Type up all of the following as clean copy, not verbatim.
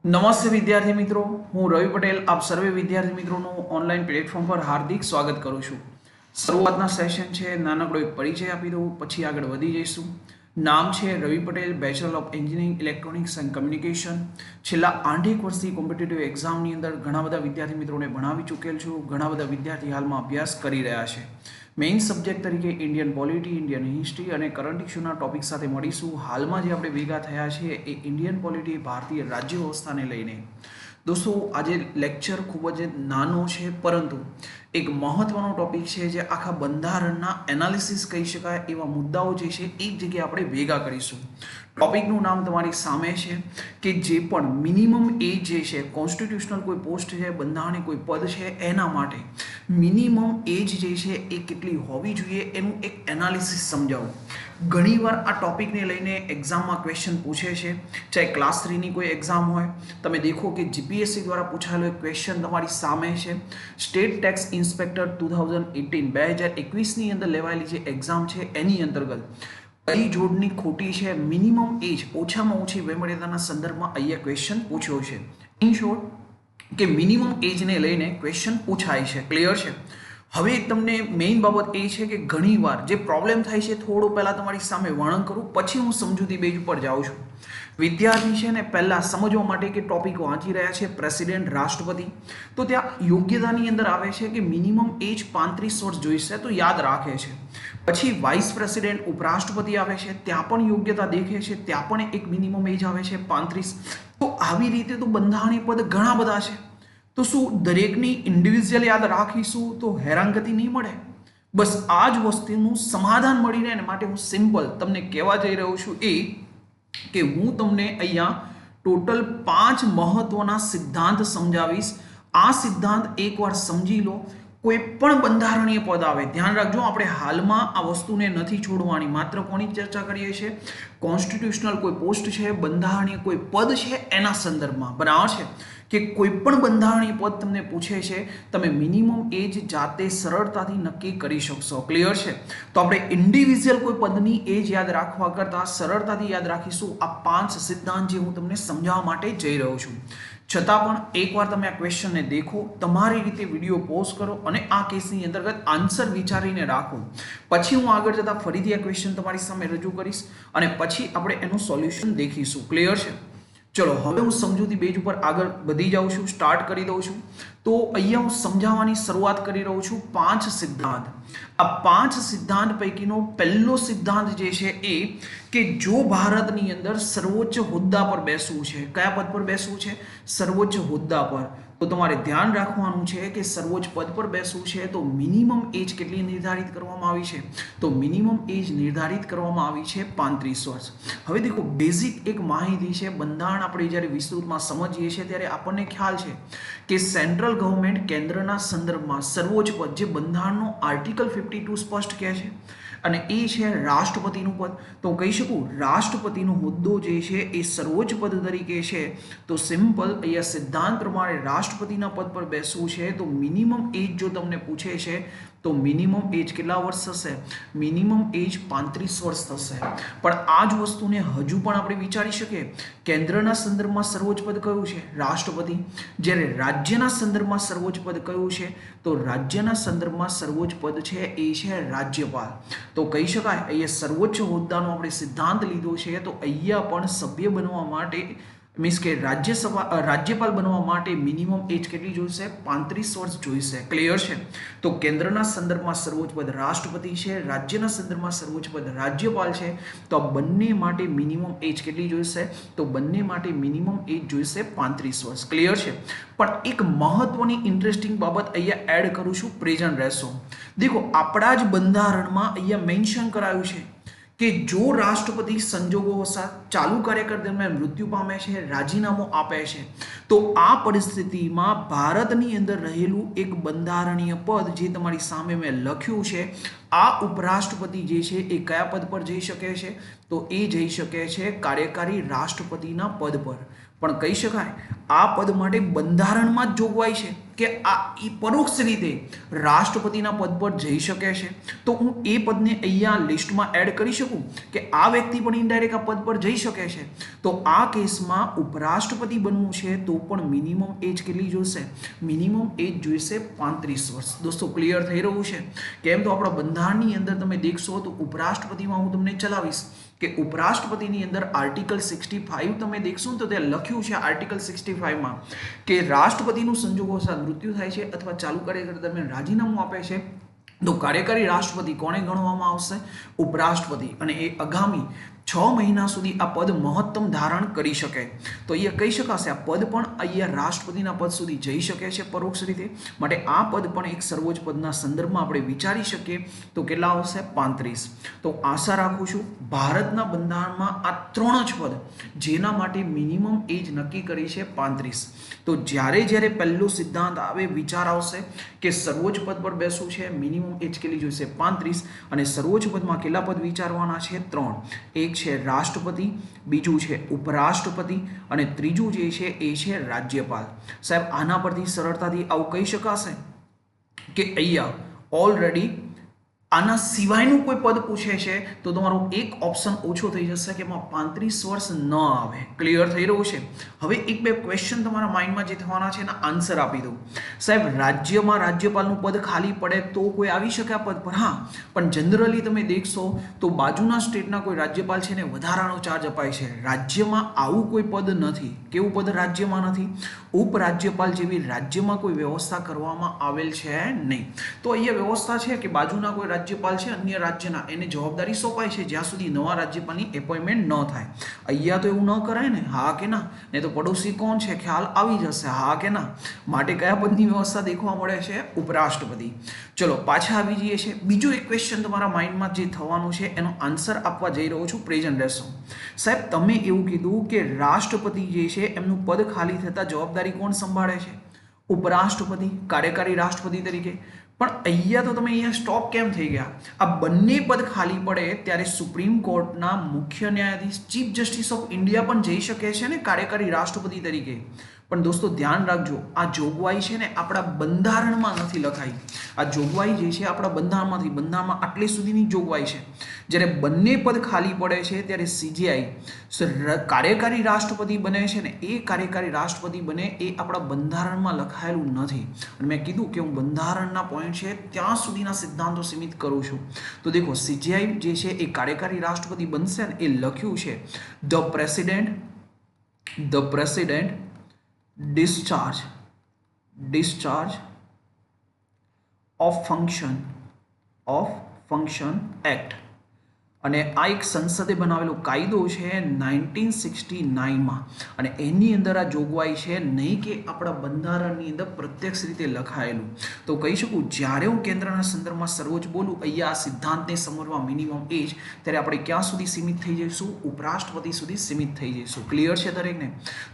નમસ્તે વિદ્યાર્થી મિત્રો, હું રવિ પટેલ આપ સર્વે વિદ્યાર્થી મિત્રોનું ઓનલાઈન પ્લેટફોર્મ પર હાર્દિક સ્વાગત કરું છું। શરૂઆતના સેશન છે, નાનકડો એક પરિચય આપી દઉં, પછી આગળ વધી જઈશું। નામ છે Ravi Patel, bachelor of engineering electronics and communication. છેલ્લા 8 વર્ષથી કોમ્પિટિટિવ એક્ઝામની અંદર ઘણા બધા વિદ્યાર્થી મિત્રોને ભણાવી ચૂકેલ છું। ઘણા બધા વિદ્યાર્થી હાલમાં અભ્યાસ કરી રહ્યા છે। મેઇન સબ્જેક્ટ તરીકે ઇન્ડિયન પોલિટી, ઇન્ડિયન હિસ્ટ્રી અને કરંટ ઇશ્યુના ટોપિક સાથે મળીશું। હાલમાં જે આપણે ભેગા થયા છીએ એ ઇન્ડિયન પોલિટી, ભારતીય રાજ્ય વ્યવસ્થાને લઈને। દોસ્તો, આજે લેક્ચર ખૂબ જ નાનો છે, પરંતુ એક મહત્વનો ટોપિક છે જે આખા બંધારણના એનાલિસિસ કહી શકાય એવા મુદ્દાઓ જે છે એક જગ્યાએ આપણે ભેગા કરીશું। ટોપિકનું નામ તમારી સામે છે કે જે પણ મિનિમમ એજ જે છે, કોન્સ્ટિટ્યુશનલ કોઈ પોસ્ટ છે, બંધારણીય કોઈ પદ છે, એના માટે મિનિમમ એજ જે છે એ કેટલી હોવી જોઈએ એનું એક એનાલિસિસ સમજાવું। ઘણીવાર આ ટોપિકને લઈને એક્ઝામમાં ક્વેશ્ચન પૂછે છે, ચાહે ક્લાસ 3ની કોઈ એક્ઝામ હોય। તમે દેખો કે જીપીએસસી દ્વારા પૂછાયેલો એક ક્વેશ્ચન તમારી સામે છે। સ્ટેટ ટેક્સ ઇન્સ્પેક્ટર 2018-2021ની અંદર લેવાયેલી જે એક્ઝામ છે એની અંતર્ગત કઈ જોડની ખોટી છે, મિનિમમ એજ ઓછામાં ઓછી વયમર્યાદાના સંદર્ભમાં અહીંયા ક્વેશ્ચન પૂછ્યો છે। ઇન શોર્ટ કે મિનિમમ એજને લઈને ક્વેશ્ચન પૂછાય છે। ક્લિયર છે? હવે તમને મેઇન બાબત એ છે કે ઘણીવાર જે પ્રોબ્લેમ થાય છે, થોડું પહેલાં તમારી સામે વર્ણન કરું, પછી હું સમજૂતી પેજ ઉપર જાઉં છું। વિદ્યાર્થી છે ને પહેલાં સમજવા માટે કે ટોપિક વાંચી રહ્યા છે પ્રેસિડેન્ટ, રાષ્ટ્રપતિ, તો ત્યાં યોગ્યતાની અંદર આવે છે કે મિનિમમ એજ 35 વર્ષ જોઈશે, તો યાદ રાખે છે। પછી વાઇસ પ્રેસિડેન્ટ, ઉપરાષ્ટ્રપતિ આવે છે, ત્યાં પણ યોગ્યતા દેખે છે, ત્યાં પણ એક મિનિમમ એજ આવે છે 35। તો આવી રીતે તો બંધારણીય પદ ઘણા બધા છે, તો શું દરેકની ઇન્ડિવિજ્યુઅલ યાદ રાખીશું તો હેરાનગતિ નહીં મળે? બસ આ જ વસ્તુનું સમાધાન મળી રહે ને માટે હું સિમ્પલ તમને કહેવા જઈ રહ્યો છું એ કે હું તમને અહીંયા ટોટલ 5 મહત્વના સિદ્ધાંત સમજાવીશ। આ સિદ્ધાંત એકવાર સમજી લો, કોઈ પણ બંધારણીય પદ આવે, ધ્યાન રાખજો, આપણે હાલમાં આ વસ્તુને નથી છોડવાની। માત્ર કોની ચર્ચા કરીએ છીએ? કોન્સ્ટિટ્યુશનલ કોઈ પોસ્ટ છે, બંધારણીય કોઈ પદ છે, એના સંદર્ભમાં। બરાબર છે કે કોઈ પણ બંધારણીય પદ તમને પૂછે છે, તમે મિનિમમ એજ જાતે સરળતાથી નક્કી કરી શકશો। ક્લિયર છે? તો આપણે ઇન્ડિવિજ્યુઅલ કોઈ પદની એજ યાદ રાખવા કરતાં સરળતાથી યાદ રાખીશું આ 5 સિદ્ધાંત જે હું તમને સમજાવવા માટે જઈ રહ્યો છું। છતાં પણ એકવાર તમે આ ક્વેશ્ચનને દેખો, તમારી રીતે વિડીયો પોઝ કરો અને આ કેસની અંતર્ગત આન્સર વિચારીને રાખો। પછી હું આગળ જતાં ફરીથી આ ક્વેશ્ચન તમારી સામે રજૂ કરીશ અને પછી આપણે એનું સોલ્યુશન દેખીશું। ક્લિયર છે? ચલો, હવે હું સમજૂતી પેજ ઉપર આગળ વધી જાઉં છું, સ્ટાર્ટ કરી દઉં છું। તો અહીંયા હું સમજાવવાની શરૂઆત કરી રહ્યો છું 5 સિદ્ધાંત। આ 5 સિદ્ધાંત પૈકીનો પહેલો સિદ્ધાંત જે છે એ કે જો ભારતની અંદર સર્વોચ્ચ હોદ્દા પર બેસવું છે, કયા પદ પર બેસવું છે? સર્વોચ્ચ હોદ્દા પર। તો તમારે ધ્યાન રાખવાનું છે કે સર્વોચ્ચ પદ પર બેસવું છે તો મિનિમમ એજ કેટલી નિર્ધારિત કરવામાં આવી છે? તો મિનિમમ એજ નિર્ધારિત કરવામાં આવી છે 35 વર્ષ। હવે દેખો, બેઝિક એક માહિતી છે, બંધારણ આપણે જ્યારે વિસ્તૃતમાં સમજીએ છીએ ત્યારે આપણને ખ્યાલ છે કે સેન્ટ્રલ ગવર્મેન્ટ કેન્દ્રના સંદર્ભમાં સર્વોચ્ચ પદ, જે બંધારણનો આર્ટિકલ 52 સ્પષ્ટ કહે છે, અને એ છે રાષ્ટ્રપતિનું પદ। તો કહી શકું રાષ્ટ્રપતિનો હોદ્દો જે છે એ સર્વોચ્ચ પદ તરીકે છે। તો સિમ્પલ અહીંયા સિદ્ધાંત પ્રમાણે રાષ્ટ્રપતિના પદ પર બેસવું છે તો મિનિમમ એજ જો તમને પૂછે છે તો મિનિમમ એજ કેટલા વર્ષ થશે? મિનિમમ એજ 35 વર્ષ થશે। પણ આ જ વસ્તુને હજુ પણ આપણે વિચારી શકીએ, કેન્દ્રના સંદર્ભમાં સર્વોચ્ચ પદ કયું છે? રાષ્ટ્રપતિ। જ્યારે રાજ્યના સંદર્ભમાં સર્વોચ્ચ પદ કયું છે? તો રાજ્યના સંદર્ભમાં સર્વોચ્ચ પદ છે એ છે રાજ્યપાલ। તો કહી શકાય અહીંયા સર્વોચ્ચ હોદ્દાનો આપણે સિદ્ધાંત લીધો છે, તો અહીંયા પણ સભ્ય બનવા માટે મીન્સ કે રાજ્યપાલ બનવા માટે મિનિમમ એજ કેટલી જોઈશે? 35 વર્ષ જોઈશે। ક્લિયર છે? તો કેન્દ્રના સંદર્ભમાં સર્વોચ્ચ પદ રાષ્ટ્રપતિ છે, રાજ્યના સંદર્ભમાં સર્વોચ્ચ પદ રાજ્યપાલ છે, તો આ બંને માટે મિનિમમ એજ કેટલી જોઈશે? તો બંને માટે મિનિમમ એજ જોઈશે 35 વર્ષ। ક્લિયર છે? પણ એક મહત્વની ઇન્ટરેસ્ટિંગ બાબત અહીંયા એડ કરું છું, પ્રેઝન્ટ રહેશો। દેખો, આપણા જ બંધારણમાં અહીંયા મેન્શન કરાયું છે કે જો રાષ્ટ્રપતિ સંજોગોવશાત ચાલુ કાર્યકાળ દરમિયાન મૃત્યુ પામે છે, રાજીનામું આપે છે, તો આ પરિસ્થિતિમાં ભારતની અંદર રહેલું એક બંધારણીય પદ જે તમારી સામે મેં લખ્યું છે, આ ઉપરાષ્ટ્રપતિ જે છે એ કયા પદ પર જઈ શકે છે? તો એ જઈ શકે છે કાર્યકારી રાષ્ટ્રપતિના પદ પર। પણ કહી શકાય આ પદ માટે બંધારણમાં જ જોગવાઈ છે કે આ પરોક્ષ રીતે રાષ્ટ્રપતિના પદ પર જઈ શકે છે, તો હું એ પદને અહીંયા લિસ્ટમાં એડ કરી શકું કે આ વ્યક્તિ પણ ઇનડાયરેક્ટ આ પદ પર જઈ શકે છે. તો આ કેસમાં ઉપરાષ્ટ્રપતિ બનવું છે તો પણ મિનિમમ એજ કેટલી જોઈશે? મિનિમમ એજ જોઈશે 35 વર્ષ. દોસ્તો ક્લિયર થઈ રહ્યું છે? કેમ તો આપણા બંધારણની અંદર તમે દેખશો તો ઉપરાષ્ટ્રપતિમાં હું તમને ચલાવીશ કે ઉપરાષ્ટ્રપતિની અંદર આર્ટિકલ 65 તમે દેખશો તો ત્યાં લખ્યું છે આર્ટિકલ 65 કે રાષ્ટ્રપતિનું સંજોગોસર મૃત્યુ થાય છે અથવા ચાલુ કાર્યકાળ દરમિયાન રાજીનામું આપે છે તો કાર્યકારી રાષ્ટ્રપતિ કોને ગણવામાં આવશે? ઉપરાષ્ટ્રપતિ. અને એ આગામી 6 મહિના સુધી આ પદ મહત્તમ ધારણ કરી શકે. તો અહીંયા કહી શકાશે આ પદ પણ અહીંયા રાષ્ટ્રપતિના પદ સુધી જઈ શકે છે પરોક્ષ રીતે. માટે આ પદ પણ એક સર્વોચ્ચ પદના સંદર્ભમાં આપણે વિચારી શકીએ તો કેટલા આવશે? 35. તો આશા રાખું છું ભારતના બંધારણમાં આ 3 જ પદ જેના માટે મિનિમમ એજ નક્કી કરી છે 35. તો જ્યારે પહેલો સિદ્ધાંત આવે વિચાર આવશે કે સર્વોચ્ચ પદ પર બેસવું છે, મિનિમમ એજ કેટલી જોઈશે? 35. અને સર્વોચ્ચ પદમાં કેટલા પદ વિચારવાના છે? 3. એક છે રાષ્ટ્રપતિ, બીજું છે ઉપરાષ્ટ્રપતિ અને ત્રીજું જે છે એ છે રાજ્યપાલ. સાહેબ આના પરથી સરળતાથી આવું કહી શકાશે કે અહીંયા ઓલરેડી આના સિવાયનું કોઈ પદ પૂછે છે તો તમારો એક ઓપ્શન ઓછો થઈ જશે કે એમાં 35 વર્ષ ન આવે. ક્લિયર થઈ રહ્યું છે? હવે એક બે ક્વેશ્ચન તમારા માઇન્ડમાં જે થવાના છે એના આન્સર આપી દઉં. સાહેબ રાજ્યમાં રાજ્યપાલનું પદ ખાલી પડે તો કોઈ આવી શકે આ પદ પર? હા, પણ જનરલી તમે દેખશો તો બાજુના સ્ટેટના કોઈ રાજ્યપાલ છે ને વધારાનો ચાર્જ અપાય છે. રાજ્યમાં આવું કોઈ પદ નથી. કેવું પદ રાજ્યમાં નથી? ઉપરાજ્યપાલ જેવી રાજ્યમાં કોઈ વ્યવસ્થા કરવામાં આવેલ છે નહીં. તો અહીંયા વ્યવસ્થા છે કે બાજુના કોઈ રાજ્યપાલ છે અન્ય રાજ્યના એને જવાબદારી સોંપાય છે જ્યાં સુધી નવા રાજ્યપાલની એપોઇન્ટમેન્ટ ન થાય. અહીંયા તો એવું ન કરાય ને, હા કે ના? ને તો પડોશી કોણ છે ખ્યાલ આવી જશે, હા કે ના? માટે કયા પદની વ્યવસ્થા દેખવા મળે છે? ઉપરાષ્ટ્રપતિ. ચલો પાછા આવી જઈએ છે. બીજો એક ક્વેશ્ચન તમારા માઇન્ડમાં જે થવાનું છે એનો આન્સર આપવા જઈ રહ્યો છું. પ્રેઝન્ટ રહેશો. સાહેબ તમે એવું કીધું કે રાષ્ટ્રપતિ જે છે એમનું પદ ખાલી થતા જવાબદારી કોણ સંભાળે છે? ઉપરાષ્ટ્રપતિ, કાર્યકારી રાષ્ટ્રપતિ તરીકે. પણ અહીંયા તો તમે અહીંયા સ્ટોપ કેમ થઈ ગયા? આ બંને પદ ખાલી પડે ત્યારે સુપ્રીમ કોર્ટના મુખ્ય ન્યાયાધીશ ચીફ જસ્ટિસ ઓફ ઇન્ડિયા પણ જઈ શકે છે ને કાર્યકારી રાષ્ટ્રપતિ તરીકે. પણ દોસ્તો ધ્યાન રાખજો આ જોગવાઈ છે ને આપણા બંધારણમાં નથી લખાઈ. આ જોગવાઈ જે છે આપણા બંધારણમાં આટલી સુધીની જોગવાઈ છે. જ્યારે બંને પદ ખાલી પડે છે ત્યારે સીજીઆઈ કાર્યકારી રાષ્ટ્રપતિ બને છે ને એ કાર્યકારી રાષ્ટ્રપતિ બને એ આપણા બંધારણમાં લખાયેલું નથી. અને મેં કીધું કે હું બંધારણના પોઈન્ટ છે ત્યાં સુધીના સિદ્ધાંતો સીમિત કરું છું. તો દેખો સીજીઆઈ જે છે એ કાર્યકારી રાષ્ટ્રપતિ બનશે ને એ લખ્યું છે the president discharge of function act. અને આ એક સંસદે બનાવેલો કાયદો છે 1969માં અને એની અંદર આ જોગવાઈ છે નહીં કે આપણા બંધારણની અંદર પ્રત્યક્ષ રીતે લખાયેલું. તો કહી શકું જ્યારે હું કેન્દ્રના સંદર્ભમાં સર્વોચ્ચ બોલું અહીંયા આ સિદ્ધાંતને સમજવા મિનિમમ એજ ત્યારે આપણે ક્યાં સુધી સીમિત થઈ જઈશું? ઉપરાષ્ટ્રપતિ સુધી સીમિત થઈ જઈશું. ક્લિયર છે દરેકને?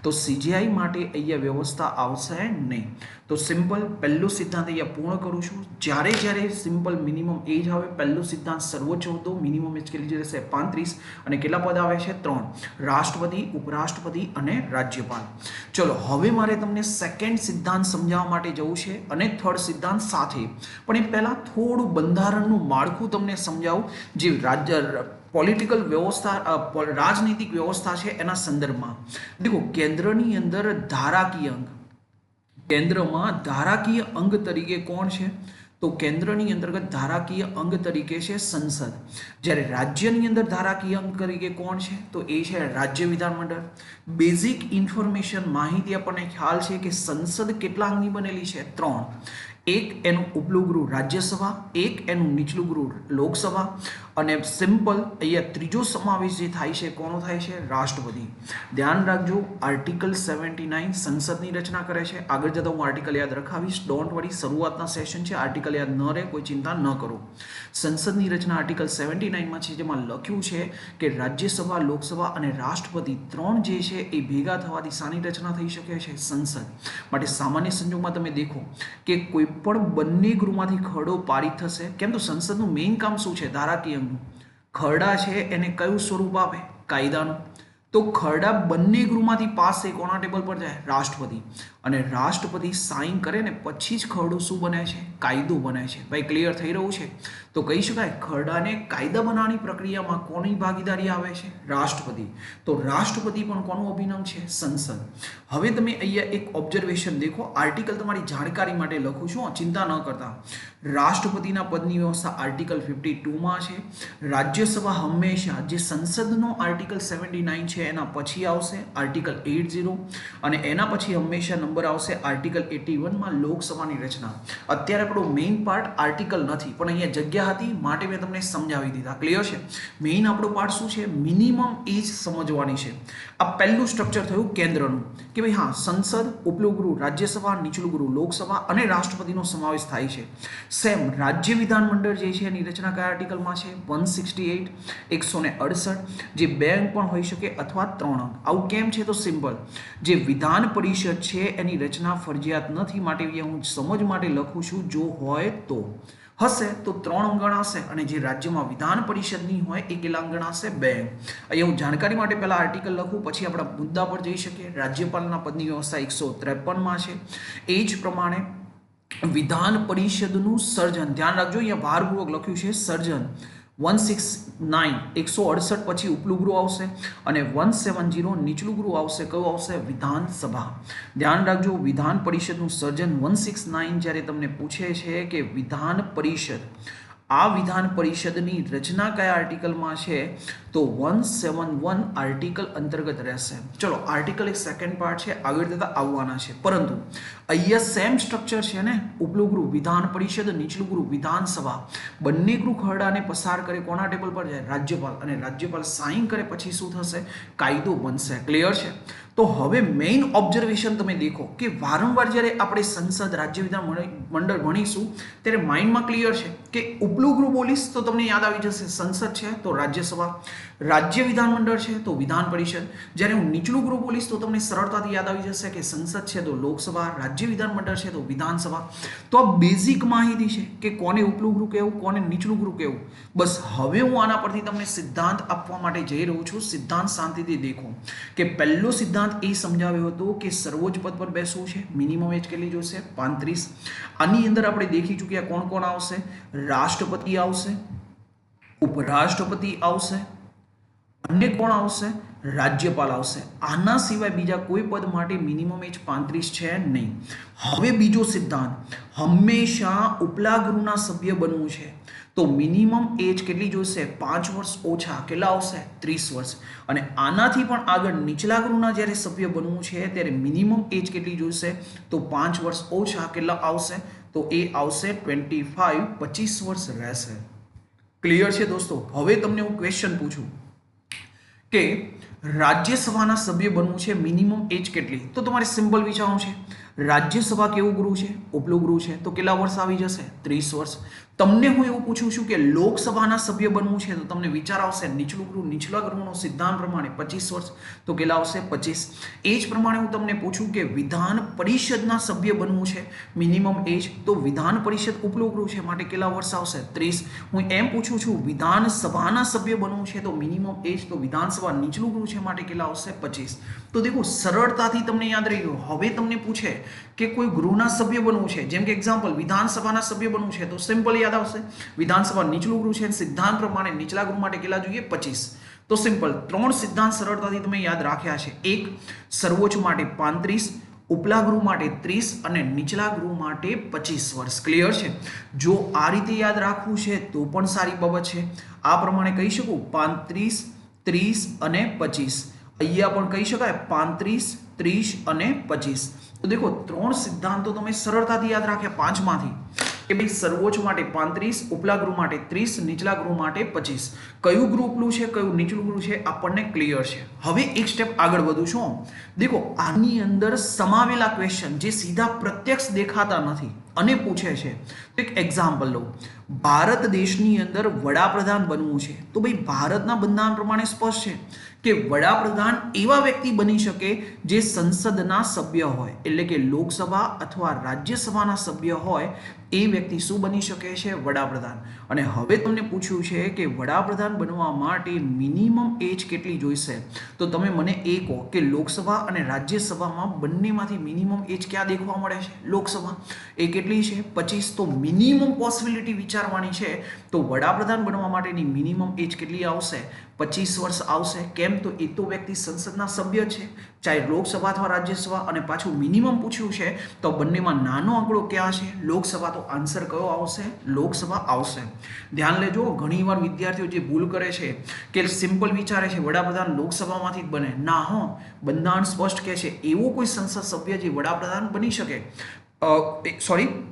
તો સીજીઆઈ માટે અહીંયા વ્યવસ્થા આવશે નહીં. તો સિમ્પલ પહેલો સિદ્ધાંત અહીંયા પૂર્ણ કરું છું. જ્યારે સિમ્પલ મિનિમમ એજ આવે પહેલો સિદ્ધાંત સર્વોચ્ચ હતો મિનિમમ એજ કેટલી જશે? 35. અને કેટલા પદ આવે છે? 3. રાષ્ટ્રપતિ, ઉપરાષ્ટ્રપતિ અને રાજ્યપાલ. ચલો હવે મારે તમને સેકન્ડ સિદ્ધાંત સમજાવવા માટે જવું છે અને થર્ડ સિદ્ધાંત સાથે. પણ એ પહેલા થોડું બંધારણનું માળખું તમને સમજાવું જે પોલિટિકલ વ્યવસ્થા રાજનૈતિક વ્યવસ્થા છે એના સંદર્ભમાં. દેખો કેન્દ્રની અંદર ધારાકીય અંગ, કેન્દ્રમાં ધારાકીય અંગ તરીકે કોણ છે? તો કેન્દ્રની અંતર્ગત ધારાકીય અંગ તરીકે છે સંસદ. જ્યારે રાજ્યની અંદર ધારાકીય અંગ તરીકે કોણ છે? તો એ છે રાજ્ય વિધાનમંડળ. બેઝિક ઇન્ફોર્મેશન માહિતી આપણને ખ્યાલ છે કે સંસદ કેટલા અંગની બનેલી છે? 3. એક એનું ઉપલું ગૃહ રાજ્યસભા, એક એનું નીચલું ગૃહ લોકસભા અને સિમ્પલ અહીંયા ત્રીજો સમાવેશ જે થાય છે કોનો થાય છે? રાષ્ટ્રપતિ. ધ્યાન રાખજો આર્ટિકલ 79 સંસદની રચના કરે છે. આગળ જતા હું આર્ટિકલ યાદ રખાવીશ. ડોન્ટ વરી, શરૂઆતના સેશન છે, આર્ટિકલ યાદ ન રહે કોઈ ચિંતા ન કરો. સંસદની રચના આર્ટિકલ 79માં છે જેમાં લખ્યું છે કે રાજ્યસભા, લોકસભા અને રાષ્ટ્રપતિ 3 જે છે એ ભેગા થવાથી શાની રચના થઈ શકે છે? સંસદ. માટે સામાન્ય સંજોગમાં તમે દેખો કે કોઈ પણ બંને ગૃહમાંથી ખરડો પારિત થશે. કેમ તો સંસદનું મેઇન કામ શું છે? ધારાકીય અંગનું. ખરડા છે એને કયું સ્વરૂપ આપે? કાયદાનું. તો ખરડા બંને ગૃહમાંથી પાસ થઈ કોના ટેબલ પર જાય? રાષ્ટ્રપતિ. અને રાષ્ટ્રપતિ સાઇન કરે ને પછી જ ખરડો શું બને છે? કાયદો બને છે. ભાઈ ક્લિયર થઈ રહ્યું છે? તો કહી શકાય ખરડાને કાયદા બનાવવાની પ્રક્રિયામાં કોની ભાગીદારી આવે છે? રાષ્ટ્રપતિ. તો રાષ્ટ્રપતિ પણ કોનું અભિન્ન છે? સંસદ. હવે તમે અહીંયા એક ઓબ્ઝર્વેશન દેખો, આર્ટિકલ તમારી જાણકારી માટે લખું છું, ચિંતા ન કરતા. રાષ્ટ્રપતિના પદની વ્યવસ્થા આર્ટિકલ 52માં છે. રાજ્યસભા હંમેશા જે સંસદનો આર્ટિકલ 79 છે એના પછી આવશે આર્ટિકલ 80, અને એના પછી હંમેશા નંબર આવશે આર્ટિકલ 81માં લોકસભાની રચના. અત્યારે આપણો મેઇન પાર્ટ આર્ટિકલ નથી, પણ અહીંયા જગ્યા હતી માટે મેં તમને સમજાવી દીધા. ક્લિયર છે? મેઇન આપણો પાર્ટ શું છે? મિનિમમ એજ સમજવાની છે. આ પહેલું સ્ટ્રક્ચર થયું કેન્દ્રનું, કે ભાઈ હા, સંસદ, ઉપલું ગૃહ રાજ્યસભા, નીચલું ગૃહ લોકસભા અને રાષ્ટ્રપતિનો સમાવેશ થાય છે. સેમ રાજ્ય વિધાનમંડળ જે છે એની રચના કયા આર્ટિકલમાં છે? 168, 168, જે 2 અંક પણ હોઈ શકે અથવા 3 અંક. આવું કેમ છે? તો સિમ્પલ, જે વિધાન પરિષદ છે એની રચના ફરજિયાત નથી, માટે હું સમજ માટે લખું છું. જો હોય તો હશે તો 3 અંક ગણાશે, અને જે રાજ્યમાં વિધાન પરિષદની હોય એ કેટલા અંક ગણાશે? 2 અંક. અહીંયા હું જાણકારી માટે પહેલા આર્ટિકલ લખું, પછી આપણા મુદ્દા પર જઈ શકીએ. રાજ્યપાલના પદની વ્યવસ્થા 153માં છે. એ જ પ્રમાણે વિધાન પરિષદનું સર્જન, ધ્યાન રાખજો અહીંયા ભારપૂર્વક લખ્યું છે સર્જન. 169 168 પછી ઉપલું ગૃહ આવશે, અને 170 નીચલું ગૃહ આવશે. કયું આવશે? વિધાનસભા. ધ્યાન રાખજો, વિધાન પરિષદનું સર્જન 169 જ્યારે તમને પૂછે છે કે વિધાન પરિષદ, આ વિધાન પરિષદની રચના કયા આર્ટિકલમાં છે? તો 171 આર્ટિકલ અંતર્ગત રહેશે. ચલો, આર્ટિકલ એક સેકન્ડ પાર્ટ છે, આગળ જતા આવવાના છે, પરંતુ અહીંયા સેમ સ્ટ્રક્ચર છે ને, ઉપલું ગૃહ વિધાન પરિષદ, નીચલું ગૃહ વિધાનસભા. બંને ગૃહ ખરડાને પસાર કરે કોના ટેબલ પર જાય? રાજ્યપાલ. અને રાજ્યપાલ સાઇન કરે પછી શું થશે? કાયદો બનશે. ક્લિયર છે? તો હવે મેઇન ઓબ્ઝર્વેશન તમે દેખો કે વારંવાર જ્યારે આપણે સંસદ, રાજ્ય વિધાન મંડળ ભણીશું ત્યારે માઇન્ડમાં ક્લિયર છે કે ઉપલું ગૃહ બોલીશ તો તમને યાદ આવી જશે સંસદ છે તો રાજ્યસભા, રાજ્ય વિધાન મંડળ છે તો વિધાન પરિષદ. જ્યારે હું નીચલું ગૃહ બોલીશ તો તમને સરળતાથી યાદ આવી જશે કે સંસદ છે તો લોકસભા, રાજ્ય વિધાન મંડળ છે તો વિધાનસભા. તો આ બેઝિક માહિતી છે કે કોને ઉપલું ગૃહ કહેવું, કોને નીચલું ગૃહ કહેવું. બસ હવે હું આના પરથી તમને સિદ્ધાંત આપવા માટે જઈ રહ્યો છું. સિદ્ધાંત શાંતિથી દેખો કે પહેલો સિદ્ધાંત એ સમજાવ્યો હતો કે સર્વોચ્ચ પદ પર બેસવું છે, મિનિમમ એજ કેટલી જોઈશે? 35. આની અંદર આપણે દેખી ચૂક્યા કોણ કોણ આવશે? રાષ્ટ્રપતિ આવશે, ઉપરાષ્ટ્રપતિ આવશે, અને કોણ આવશે? રાજ્યપાલ આવશે. આના સિવાય બીજા કોઈ પદ માટે મિનિમમ એજ 35 છે નહીં. હવે બીજો સિદ્ધાંત, હંમેશા ઉપલા ગૃહના સભ્ય બનવું છે તો મિનિમમ એજ કેટલી જોઈશે? 5 વર્ષ ઓછા. કેટલા આવશે? 30 વર્ષ. અને આનાથી પણ આગળ નીચલા ગૃહના જ્યારે સભ્ય બનવું છે ત્યારે મિનિમમ એજ કેટલી જોઈશે? તો 5 વર્ષ ઓછા. કેટલા આવશે? તો એ આવશે 25, 25 વર્ષ રહેશે. ક્લિયર છે દોસ્તો? હવે તમને હું ક્વેશ્ચન પૂછું કે રાજ્યસભાના સભ્ય બનવું છે, મિનિમમ એજ કેટલી? તો તમારે સિમ્પલ વિચારવું છે, રાજ્યસભા કેવું ગૃહ છે? ઉપલું ગૃહ છે તો કેટલા વર્ષ આવી જશે? 30 વર્ષ. તમને હું એવું પૂછું છું કે લોકસભાના સભ્ય બનવું છે તો તમને વિચાર આવશે નીચલું ગૃહ, નીચલા ગૃહનો સિદ્ધાંત પ્રમાણે 25 વર્ષ તો કેટલા આવશે? 25. એ જ પ્રમાણે હું તમને પૂછું કે વિધાન પરિષદના સભ્ય બનવું છે, મિનિમમ એજ, તો વિધાન પરિષદ ઉપલું ગૃહ છે માટે કેટલા વર્ષ આવશે? 30. હું એમ પૂછું છું વિધાનસભાના સભ્ય બનવું છે તો મિનિમમ એજ, તો વિધાનસભા નીચલું ગૃહ છે માટે કેટલા આવશે? 25. તો દેખો સરળતાથી તમને યાદ રહી ગયું. હવે તમને પૂછે કે કોઈ ગૃહના સભ્ય બનવું છે, જેમ કે એક્ઝામ્પલ વિધાનસભાના સભ્ય બનવું છે તો સિમ્પલ યાદ આવશે વિધાનસભા નીચલું ગૃહ છે, સિદ્ધાંત પ્રમાણે નીચલા ગૃહ માટે કેટલા જોઈએ? 25. તો સિમ્પલ 3 સિદ્ધાંત સરળતાથી તમે યાદ રાખ્યા છે. એક, સર્વોચ્ચ માટે 35, ઉપલા ગૃહ માટે 30 અને નીચલા ગૃહ માટે 25 વર્ષ. ક્લિયર છે? જો આ રીતે યાદ રાખવું છે તો પણ સારી બાબત છે. આ પ્રમાણે કહી શકું 35, 30 અને 25. અહીંયા પણ કહી શકાય 35, 30 અને 25. તો દેખો 3 સિદ્ધાંતો તમે સરળતાથી યાદ રાખ્યા 5 માંથી કે ભાઈ સર્વોચ્ચ માટે 35, ઉપલા ગૃહ માટે 30, નીચલા ગૃહ માટે 25. કયું ગૃહ ઉપલું છે, કયું નીચલું ગૃહ છે આપણને ક્લિયર છે. હવે એક સ્ટેપ આગળ વધું છું. દેખો આની અંદર સમાવેલા ક્વેશ્ચન જે સીધા પ્રત્યક્ષ દેખાતા નથી, અને પૂછે છે તો એક એક્ઝામ્પલ લો, ભારત દેશની અંદર વડાપ્રધાન બનવું છે તો ભાઈ ભારતના બંધારણ પ્રમાણે સ્પષ્ટ છે કે વડાપ્રધાન એવા વ્યક્તિ બની શકે જે સંસદના સભ્ય હોય, એટલે કે લોકસભા અથવા રાજ્યસભાના સભ્ય હોય એ વ્યક્તિ શું બની શકે છે? વડાપ્રધાન. અને હવે તમને પૂછ્યું છે કે વડાપ્રધાન બનવા માટે મિનિમમ એજ કેટલી જોઈશે, તો તમે મને એ કહો કે લોકસભા અને રાજ્યસભામાં બંનેમાંથી મિનિમમ એજ ક્યાં દેખવા મળે છે? લોકસભા. એ કેટલી છે? 25. તો મિનિમમ પોસિબિલિટી વિચારવાની છે તો વડાપ્રધાન બનવા માટેની મિનિમમ એજ કેટલી આવશે? 25 વર્ષ આવશે. કેમ? તો એ તો વ્યક્તિ સંસદના સભ્ય છે, ચાહે લોકસભા અથવા રાજ્યસભા, અને પાછું મિનિમમ પૂછ્યું છે તો બંનેમાં નાનો આંકડો ક્યાં છે? લોકસભા. તો આન્સર કયો આવશે? લોકસભા આવશે. ધ્યાન લેજો, ઘણીવાર વિદ્યાર્થીઓ જે ભૂલ કરે છે કે સિમ્પલ વિચારે છે વડાપ્રધાન લોકસભામાંથી જ બને. ના હો, બંધારણ સ્પષ્ટ કહે છે એવો કોઈ સંસદ સભ્ય જે વડાપ્રધાન બની શકે,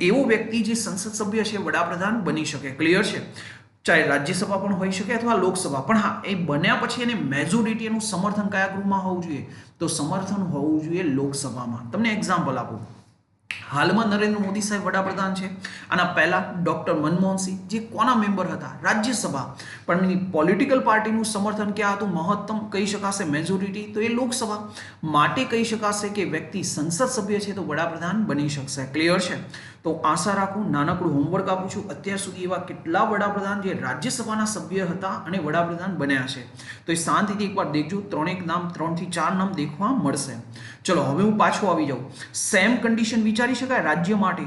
એવો વ્યક્તિ જે સંસદ સભ્ય છે વડાપ્રધાન બની શકે. ક્લિયર છે? ચાહે રાજ્યસભા પણ હોઈ શકે અથવા લોકસભા, પણ હા, એ બન્યા પછી એને મેજોરિટી એનું સમર્થન કયા ગૃહમાં હોવું જોઈએ? તો સમર્થન હોવું જોઈએ લોકસભામાં. તમને એક્ઝામ્પલ આપું, હાલમાં નરેન્દ્ર મોદી સાહેબ વડાપ્રધાન છે. આના પહેલા ડોક્ટર મનમોહનસિંહ જે કોના મેમ્બર હતા? રાજ્યસભા. પણ એની પોલિટિકલ પાર્ટીનું સમર્થન ક્યાં હતું? મહત્તમ કહી શકાશે મેજોરિટી, તો એ લોકસભા. માટે કહી શકાશે કે વ્યક્તિ સંસદ સભ્ય છે તો વડાપ્રધાન બની શકશે. ક્લિયર છે? તો આશા રાખું નાનકડું હોમવર્ક આપું છું. અત્યાર સુધી એવા કેટલા વડાપ્રધાન જે રાજ્યસભાના સભ્ય હતા અને વડાપ્રધાન બન્યા છે, તો એ શાંતિથી એકવાર દેખજો. 3 થી 4 નામ દેખવા મળશે. ચલો હવે હું પાછો આવી જાઉં. સેમ કન્ડિશન વિચારી શકાય રાજ્ય માટે.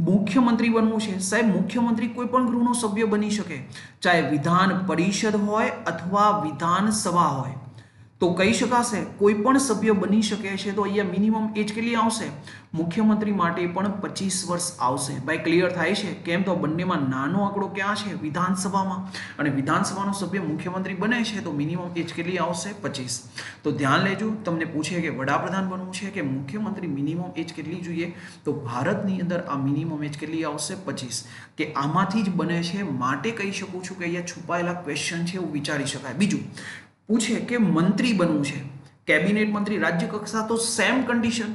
મુખ્યમંત્રી બનવું છે સાહેબ, મુખ્યમંત્રી કોઈ પણ ગૃહનો સભ્ય બની શકે, ચાહે વિધાન પરિષદ હોય અથવા વિધાનસભા હોય, તો કહી શકાશે કોઈ પણ સભ્ય બની શકે છે. તો અહીંયા મિનિમમ એજ કેટલી આવશે? મુખ્યમંત્રી માટે પણ 25 વર્ષ આવશે. ભાઈ ક્લિયર થાય છે? કેમ? તો બંનેમાં નાનો આંકડો ક્યાં છે? વિધાનસભામાં. અને વિધાનસભાનો સભ્ય મુખ્યમંત્રી બને છે તો મિનિમમ એજ કેટલી આવશે? 25. તો ધ્યાન લેજો, તમને પૂછે કે વડાપ્રધાન બનવું છે કે મુખ્યમંત્રી, મિનિમમ એજ કેટલી જોઈએ? તો ભારતની અંદર આ મિનિમમ એજ કેટલી આવશે? 25. કે આમાંથી જ બને છે, માટે કહી શકું છું કે અહીંયા છુપાયેલા ક્વેશ્ચન છે એવું વિચારી શકાય. બીજું પૂછે કે મંત્રી બનવું છે, કેબિનેટ મંત્રી, રાજ્ય કક્ષા, તો સેમ કન્ડિશન.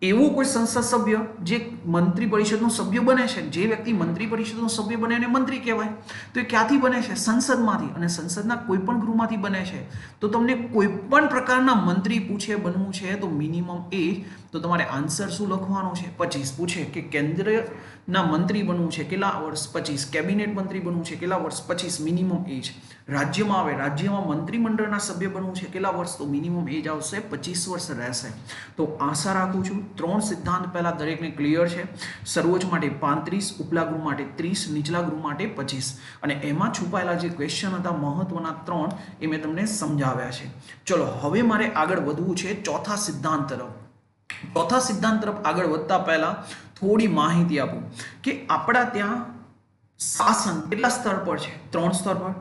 એવો કોઈ સંસદ સભ્ય જે મંત્રી પરિષદનો સભ્ય બને છે, જે વ્યક્તિ મંત્રી પરિષદનો સભ્ય બને એને મંત્રી કહેવાય. તો એ ક્યાંથી બને છે? સંસદમાંથી. અને સંસદના કોઈ પણ ગૃહમાંથી બને છે. તો તમને કોઈ પણ પ્રકારના મંત્રી પૂછે બનવું છે તો મિનિમમ એજ, તો તમારે આન્સર શું લખવાનો છે? 25. પૂછે કે કેન્દ્રના મંત્રી બનવું છે, કેટલા વર્ષ? 25. કેબિનેટ મંત્રી બનવું છે, કેટલા વર્ષ? 25 મિનિમમ એજ. રાજ્યમાં આવે, રાજ્યમાં મંત્રીમંડળના સભ્ય બનવું છે, કેટલા વર્ષ? તો મિનિમમ એજ આવશે 25 વર્ષ રહેશે. તો આશા રાખું છું 3 સિદ્ધાંત પહેલા દરેકને ક્લિયર છે. સર્વોચ્ચ માટે 35, ઉપલા ગૃહ માટે 30, નીચલા ગૃહ માટે 25. અને એમાં છુપાયેલા જે ક્વેશ્ચન હતા મહત્વના 3 એ મેં તમને સમજાવ્યા છે. ચલો હવે મારે આગળ વધવું છે ચોથા સિદ્ધાંત તરફ. ચોથા સિદ્ધાંત તરફ આગળ વધતા પહેલા થોડી માહિતી આપું કે આપણા ત્યાં શાસન કેટલા સ્તર પર છે? 3 સ્તર પર.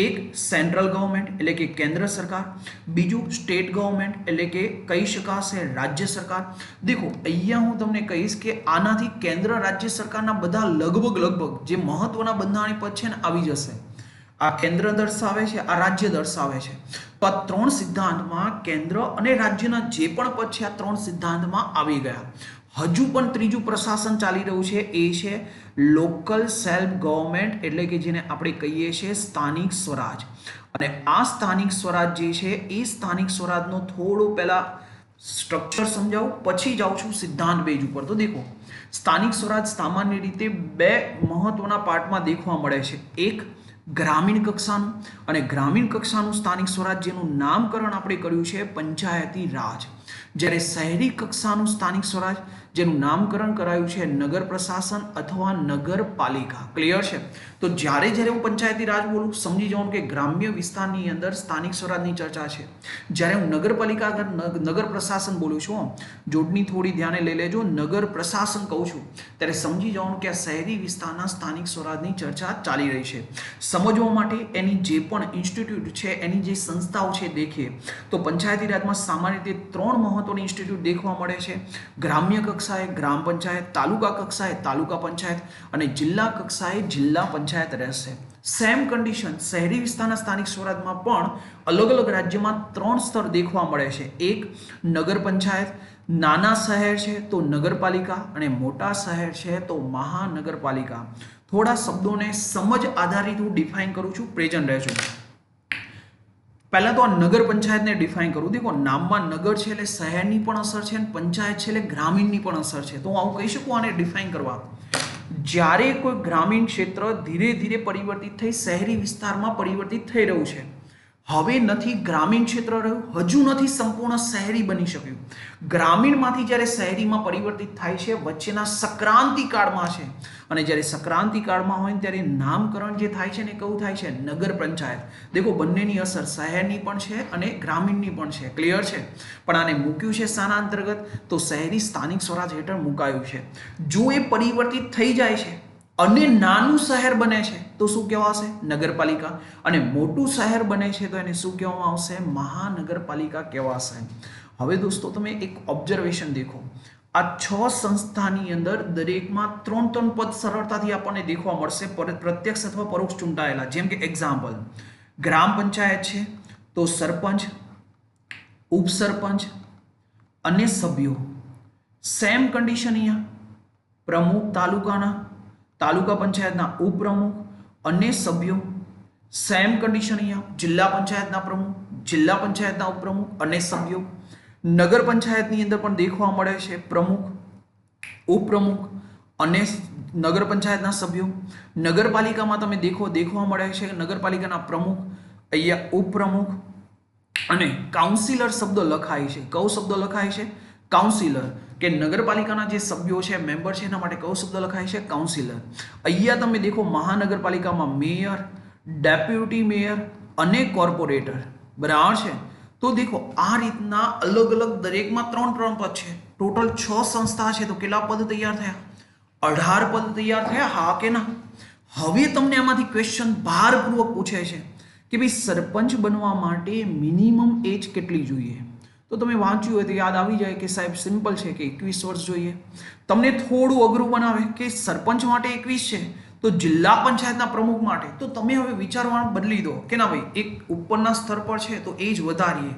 એક સેન્ટ્રલ ગવર્મેન્ટ એટલે કે કેન્દ્ર સરકાર, બીજું સ્ટેટ ગવર્મેન્ટ એટલે કે કહી શકાશે રાજ્ય સરકાર. દેખો અહીંયા હું તમને કહીશ કે આનાથી કેન્દ્ર રાજ્ય સરકારના બધા લગભગ જે મહત્વના બંધારણીય પદ છે ને આવી જશે. આ કેન્દ્ર દર્શાવે છે, આ રાજ્ય દર્શાવે છે. તો આ 3 સિદ્ધાંતમાં કેન્દ્ર અને રાજ્યના જે પણ પદ છે આ 3 સિદ્ધાંતમાં આવી ગયા. હજુ પણ ત્રીજું પ્રશાસન ચાલી રહ્યું છે, એ છે લોકલ સેલ્ફ ગવર્મેન્ટ એટલે કે જેને આપણે કહીએ છીએ સ્થાનિક સ્વરાજ. અને આ સ્થાનિક સ્વરાજ જે છે એ સ્થાનિક સ્વરાજનો થોડો પહેલા સ્ટ્રક્ચર સમજાવું, પછી જાઉં છું સિદ્ધાંત બેઝ ઉપર. તો દેખો સ્થાનિક સ્વરાજ સામાન્ય રીતે 2 મહત્વના પાર્ટમાં દેખવા મળે છે. એક ગ્રામીણ કક્ષાનું, અને ગ્રામીણ કક્ષાનું સ્થાનિક સ્વરાજ જેનું નામકરણ આપણે કર્યું છે પંચાયતી રાજ. જ્યારે શહેરી કક્ષાનું સ્થાનિક સ્વરાજ જેનું નામકરણ કરાયું છે નગર પ્રશાસન અથવા નગરપાલિકા. ક્લિયર છે? તો જ્યારે હું પંચાયતી રાજ બોલું સમજી જવાનું કે ગ્રામ્ય વિસ્તારની અંદર સ્થાનિક સ્વરાજની ચર્ચા છે. જ્યારે હું નગરપાલિકા નગર પ્રશાસન બોલું છું, જોડણી થોડી ધ્યાને લઈ લેજો, નગર પ્રશાસન કહું છું ત્યારે સમજી જવાનું કે આ શહેરી વિસ્તારના સ્થાનિક સ્વરાજની ચર્ચા ચાલી રહી છે. સમજવા માટે એની જે પણ ઇન્સ્ટિટ્યૂટ છે, એની જે સંસ્થાઓ છે દેખીએ તો પંચાયતી રાજમાં સામાન્ય રીતે 3 મહત્વની ઇન્સ્ટિટ્યૂટ દેખવા મળે છે. ગ્રામ્ય કક્ષાએ ગ્રામ પંચાયત, તાલુકા કક્ષાએ તાલુકા પંચાયત અને જિલ્લા કક્ષાએ જિલ્લા પંચાયત રહેશે. સેમ કન્ડિશન શહેરી વિસ્તારના સ્થાનિક સ્વરાજમાં પણ અલગ અલગ રાજ્યમાં 3 સ્તર દેખવા મળે છે. એક નગર પંચાયત, નાના શહેર છે તો નગરપાલિકા, અને મોટા શહેર છે તો મહાનગરપાલિકા. થોડા શબ્દોને સમજ આધારિત હું ડિફાઇન કરું છું, પ્રેઝન્ટ રહેજો. પહેલા તો આ નગર પંચાયતને ડિફાઇન કરું. દેખો, નામમાં નગર છે એટલે શહેરની પણ અસર છે, અને પંચાયત છે એટલે ગ્રામીણની પણ અસર છે. તો હું આવું કહી શકું આને ડિફાઇન કરવા. જ્યારે કોઈ ગ્રામીણ ક્ષેત્ર ધીરે ધીરે પરિવર્તિત થઈ શહેરી વિસ્તારમાં પરિવર્તિત થઈ રહ્યું છે, હવે નથી ગ્રામીણ ક્ષેત્ર રહ્યું, હજુ નથી સંપૂર્ણ શહેરી બની શક્યું. ગ્રામીણમાંથી જ્યારે શહેરીમાં પરિવર્તિત થાય છે વચ્ચેના સંક્રાંતિ કાળમાં છે, અને જ્યારે સંક્રાંતિ કાળમાં હોય ત્યારે નામકરણ જે થાય છે ને કયું થાય છે? નગર પંચાયત. દેખો, બંનેની અસર શહેરની પણ છે અને ગ્રામીણની પણ છે. ક્લિયર છે? પણ આને મૂક્યું છે શાના અંતર્ગત? તો શહેરી સ્થાનિક સ્વરાજ હેઠળ મુકાયું છે. જો એ પરિવર્તિત થઈ જાય છે અને નાનું શહેર બને છે તો શું કહેવાશે? નગરપાલિકા. અને મોટું શહેર બને છે તો એને શું કહેવામાં આવશે? મહાનગરપાલિકા કહેવાશે. હવે દોસ્તો તમે એક ઓબ્ઝર્વેશન દેખો. આ 6 સંસ્થાની અંદર દરેકમાં 3 પદ સરળતાથી આપણને દેખવા મળશે, પ્રત્યક્ષ અથવા પરોક્ષ ચૂંટાયેલા. જેમ કે એક્ઝામ્પલ, ગ્રામ પંચાયત છે તો સરપંચ, ઉપસરપંચ અને સભ્યો. સેમ કન્ડિશન અહીંયા, પ્રમુખ તાલુકાના, તાલુકા પંચાયતના ઉપપ્રમુખ અને સભ્યો. સેમ કન્ડિશન અહીંયા, જિલ્લા પંચાયતના પ્રમુખ, જિલ્લા પંચાયતના ઉપપ્રમુખ અને સભ્યો. નગર પંચાયતની અંદર પણ દેખવા મળે છે પ્રમુખ, ઉપપ્રમુખ અને નગર પંચાયતના સભ્યો. નગરપાલિકામાં તમે દેખવા મળે છે નગરપાલિકાના પ્રમુખ, અહીંયા ઉપપ્રમુખ અને કાઉન્સિલર શબ્દ લખાય છે. કયો શબ્દ લખાય છે? કાઉન્સિલર. કે નગરપાલિકાના જે સભ્યો છે, મેમ્બર છે, એના માટે કયો શબ્દ લખાય છે? કાઉન્સિલર. અહીંયા તમે દેખો મહાનગરપાલિકામાં મેયર, ડેપ્યુટી મેયર અને કોર્પોરેટર. બરાબર છે? તો દેખો આ રીતના અલગ અલગ દરેકમાં 3 પદ છે. ટોટલ 6 સંસ્થા છે તો કેટલા પદ તૈયાર થયા? 18 પદ તૈયાર થયા. હા કે ના? હવે તમને આમાંથી ક્વેશ્ચન ભારપૂર્વક પૂછે છે કે ભાઈ સરપંચ બનવા માટે મિનિમમ એજ કેટલી જોઈએ? તો તમે વાંચ્યું હોય તો યાદ આવી જાય કે સાહેબ સિમ્પલ છે કે 21 વર્ષ જોઈએ. તમને થોડું અઘરું બનાવે કે સરપંચ માટે 21 છે તો જિલ્લા પંચાયતના પ્રમુખ માટે તો તમે હવે વિચારવાનું બદલી દો કે ના ભાઈ એક ઉપરના સ્તર પર છે તો એજ વધારીએ.